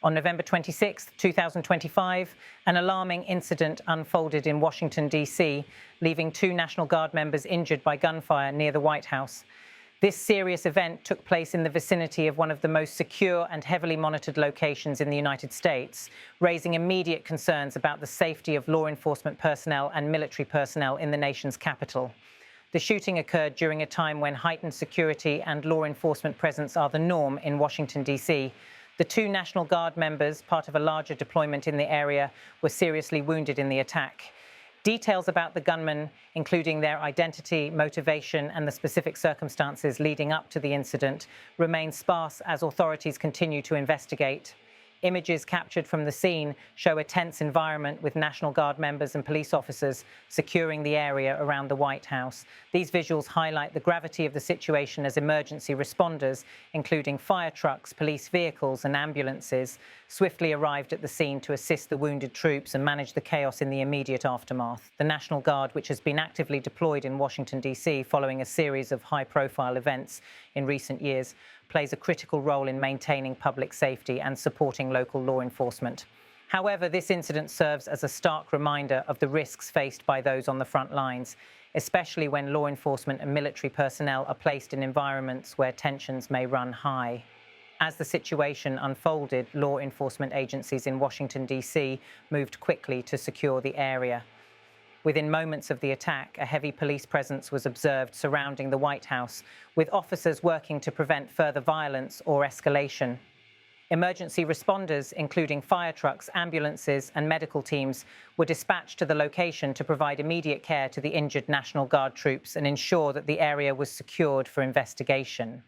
On November 26, 2025, an alarming incident unfolded in Washington, D.C., leaving 2 National Guard members injured by gunfire near the White House. This serious event took place in the vicinity of one of the most secure and heavily monitored locations in the United States, raising immediate concerns about the safety of law enforcement personnel and military personnel in the nation's capital. The shooting occurred during a time when heightened security and law enforcement presence are the norm in Washington, D.C. The 2 National Guard members, part of a larger deployment in the area, were seriously wounded in the attack. Details about the gunmen, including their identity, motivation, and the specific circumstances leading up to the incident, remain sparse as authorities continue to investigate. Images captured from the scene show a tense environment with National Guard members and police officers securing the area around the White House. These visuals highlight the gravity of the situation as emergency responders, including fire trucks, police vehicles, and ambulances, swiftly arrived at the scene to assist the wounded troops and manage the chaos in the immediate aftermath. The National Guard, which has been actively deployed in Washington, D.C. following a series of high-profile events in recent years, plays a critical role in maintaining public safety and supporting local law enforcement. However, this incident serves as a stark reminder of the risks faced by those on the front lines, especially when law enforcement and military personnel are placed in environments where tensions may run high. As the situation unfolded, law enforcement agencies in Washington, D.C. moved quickly to secure the area. Within moments of the attack, a heavy police presence was observed surrounding the White House, with officers working to prevent further violence or escalation. Emergency responders, including fire trucks, ambulances, and medical teams, were dispatched to the location to provide immediate care to the injured National Guard troops and ensure that the area was secured for investigation.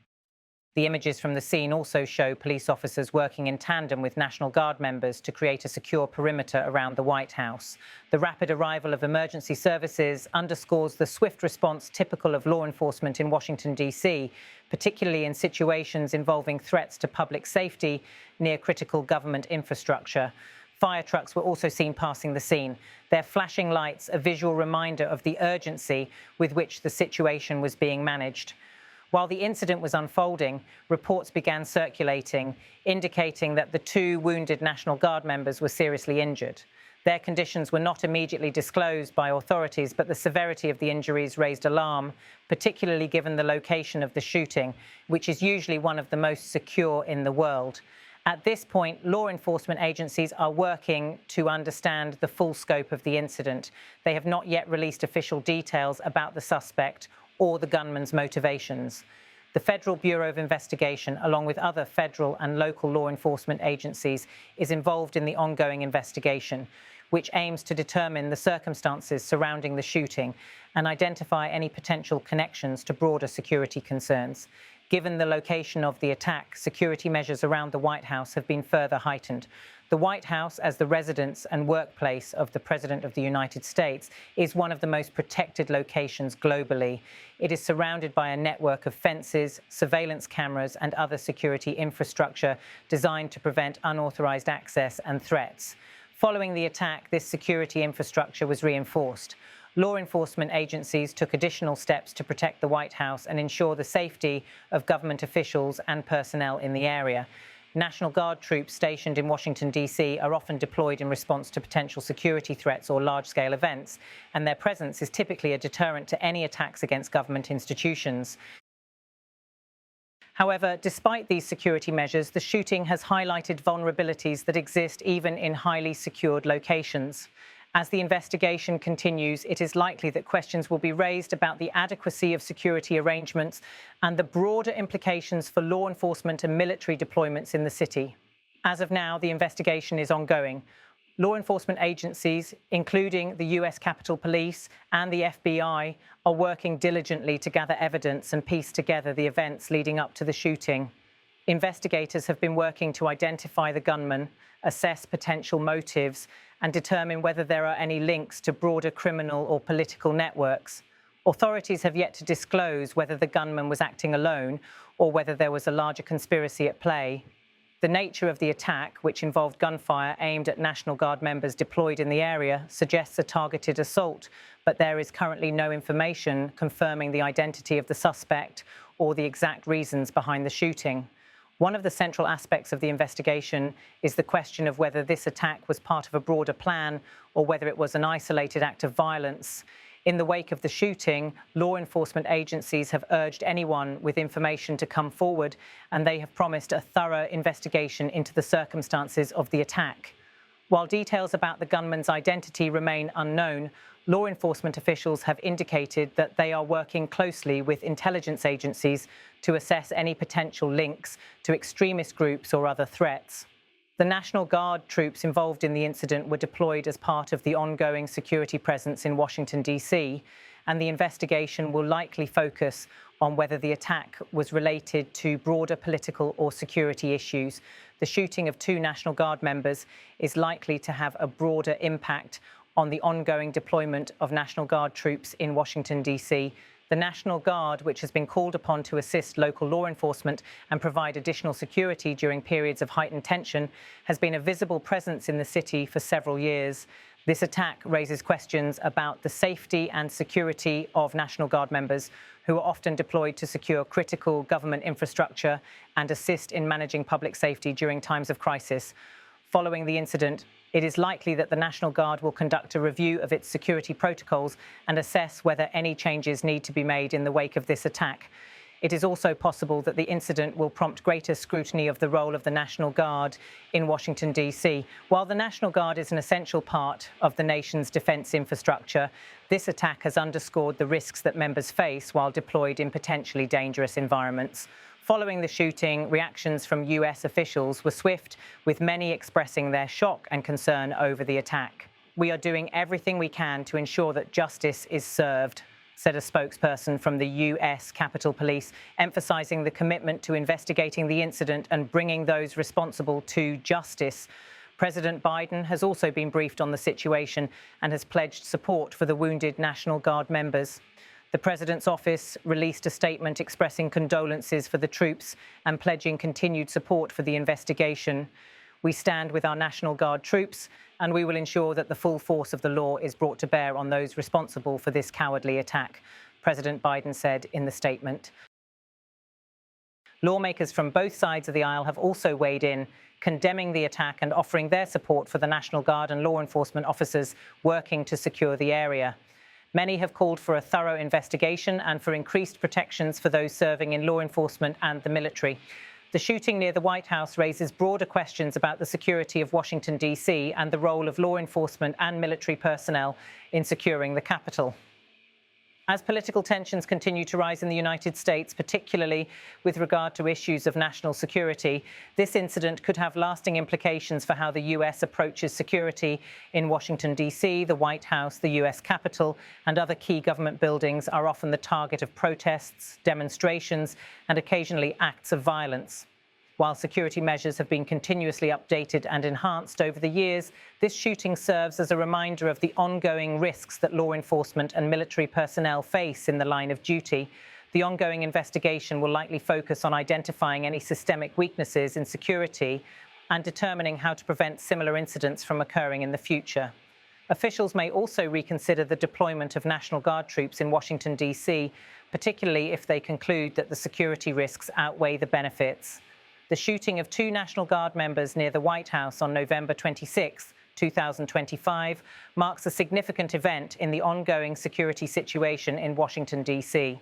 The images from the scene also show police officers working in tandem with National Guard members to create a secure perimeter around the White House. The rapid arrival of emergency services underscores the swift response typical of law enforcement in Washington, D.C., particularly in situations involving threats to public safety near critical government infrastructure. Fire trucks were also seen passing the scene, their flashing lights a visual reminder of the urgency with which the situation was being managed. While the incident was unfolding, reports began circulating, indicating that the 2 wounded National Guard members were seriously injured. Their conditions were not immediately disclosed by authorities, but the severity of the injuries raised alarm, particularly given the location of the shooting, which is usually one of the most secure in the world. At this point, law enforcement agencies are working to understand the full scope of the incident. They have not yet released official details about the suspect or the gunman's motivations. The Federal Bureau of Investigation, along with other federal and local law enforcement agencies, is involved in the ongoing investigation, which aims to determine the circumstances surrounding the shooting and identify any potential connections to broader security concerns. Given the location of the attack, security measures around the White House have been further heightened. The White House, as the residence and workplace of the President of the United States, is one of the most protected locations globally. It is surrounded by a network of fences, surveillance cameras, and other security infrastructure designed to prevent unauthorized access and threats. Following the attack, this security infrastructure was reinforced. Law enforcement agencies took additional steps to protect the White House and ensure the safety of government officials and personnel in the area. National Guard troops stationed in Washington, D.C. are often deployed in response to potential security threats or large-scale events, and their presence is typically a deterrent to any attacks against government institutions. However, despite these security measures, the shooting has highlighted vulnerabilities that exist even in highly secured locations. As the investigation continues, it is likely that questions will be raised about the adequacy of security arrangements and the broader implications for law enforcement and military deployments in the city. As of now, the investigation is ongoing. Law enforcement agencies, including the U.S. Capitol Police and the FBI, are working diligently to gather evidence and piece together the events leading up to the shooting. Investigators have been working to identify the gunman, assess potential motives, and determine whether there are any links to broader criminal or political networks. Authorities have yet to disclose whether the gunman was acting alone or whether there was a larger conspiracy at play. The nature of the attack, which involved gunfire aimed at National Guard members deployed in the area, suggests a targeted assault, but there is currently no information confirming the identity of the suspect or the exact reasons behind the shooting. One of the central aspects of the investigation is the question of whether this attack was part of a broader plan or whether it was an isolated act of violence. In the wake of the shooting, law enforcement agencies have urged anyone with information to come forward, and they have promised a thorough investigation into the circumstances of the attack. While details about the gunman's identity remain unknown, law enforcement officials have indicated that they are working closely with intelligence agencies to assess any potential links to extremist groups or other threats. The National Guard troops involved in the incident were deployed as part of the ongoing security presence in Washington, D.C, and the investigation will likely focus on whether the attack was related to broader political or security issues. The shooting of 2 National Guard members is likely to have a broader impact on the ongoing deployment of National Guard troops in Washington, D.C. The National Guard, which has been called upon to assist local law enforcement and provide additional security during periods of heightened tension, has been a visible presence in the city for several years. This attack raises questions about the safety and security of National Guard members, who are often deployed to secure critical government infrastructure and assist in managing public safety during times of crisis. Following the incident, it is likely that the National Guard will conduct a review of its security protocols and assess whether any changes need to be made in the wake of this attack. It is also possible that the incident will prompt greater scrutiny of the role of the National Guard in Washington, D.C. While the National Guard is an essential part of the nation's defense infrastructure, this attack has underscored the risks that members face while deployed in potentially dangerous environments. Following the shooting, reactions from US officials were swift, with many expressing their shock and concern over the attack. "We are doing everything we can to ensure that justice is served," said a spokesperson from the US Capitol Police, emphasizing the commitment to investigating the incident and bringing those responsible to justice. President Biden has also been briefed on the situation and has pledged support for the wounded National Guard members. The President's office released a statement expressing condolences for the troops and pledging continued support for the investigation. "We stand with our National Guard troops, and we will ensure that the full force of the law is brought to bear on those responsible for this cowardly attack," President Biden said in the statement. Lawmakers from both sides of the aisle have also weighed in, condemning the attack and offering their support for the National Guard and law enforcement officers working to secure the area. Many have called for a thorough investigation and for increased protections for those serving in law enforcement and the military. The shooting near the White House raises broader questions about the security of Washington, D.C. and the role of law enforcement and military personnel in securing the Capitol. As political tensions continue to rise in the United States, particularly with regard to issues of national security, this incident could have lasting implications for how the US approaches security in Washington, D.C. The White House, the US Capitol, and other key government buildings are often the target of protests, demonstrations, and occasionally acts of violence. While security measures have been continuously updated and enhanced over the years, this shooting serves as a reminder of the ongoing risks that law enforcement and military personnel face in the line of duty. The ongoing investigation will likely focus on identifying any systemic weaknesses in security and determining how to prevent similar incidents from occurring in the future. Officials may also reconsider the deployment of National Guard troops in Washington, D.C., particularly if they conclude that the security risks outweigh the benefits. The shooting of 2 National Guard members near the White House on November 26, 2025, marks a significant event in the ongoing security situation in Washington, D.C.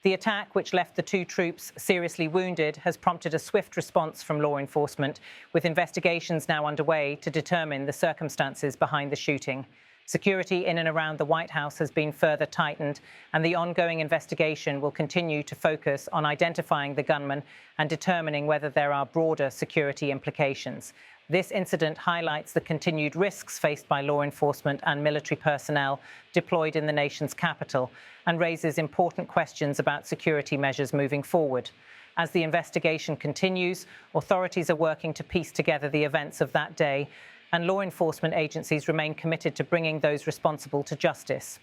The attack, which left the 2 troops seriously wounded, has prompted a swift response from law enforcement, with investigations now underway to determine the circumstances behind the shooting. Security in and around the White House has been further tightened, and the ongoing investigation will continue to focus on identifying the gunman and determining whether there are broader security implications. This incident highlights the continued risks faced by law enforcement and military personnel deployed in the nation's capital and raises important questions about security measures moving forward. As the investigation continues, authorities are working to piece together the events of that day, and law enforcement agencies remain committed to bringing those responsible to justice.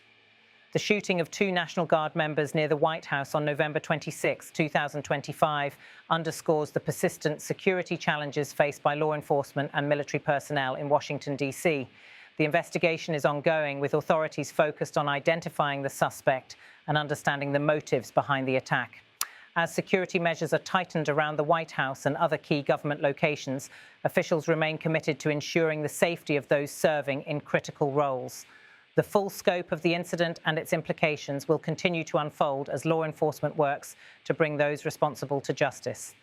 The shooting of 2 National Guard members near the White House on November 26, 2025, underscores the persistent security challenges faced by law enforcement and military personnel in Washington, D.C. The investigation is ongoing, with authorities focused on identifying the suspect and understanding the motives behind the attack. As security measures are tightened around the White House and other key government locations, officials remain committed to ensuring the safety of those serving in critical roles. The full scope of the incident and its implications will continue to unfold as law enforcement works to bring those responsible to justice.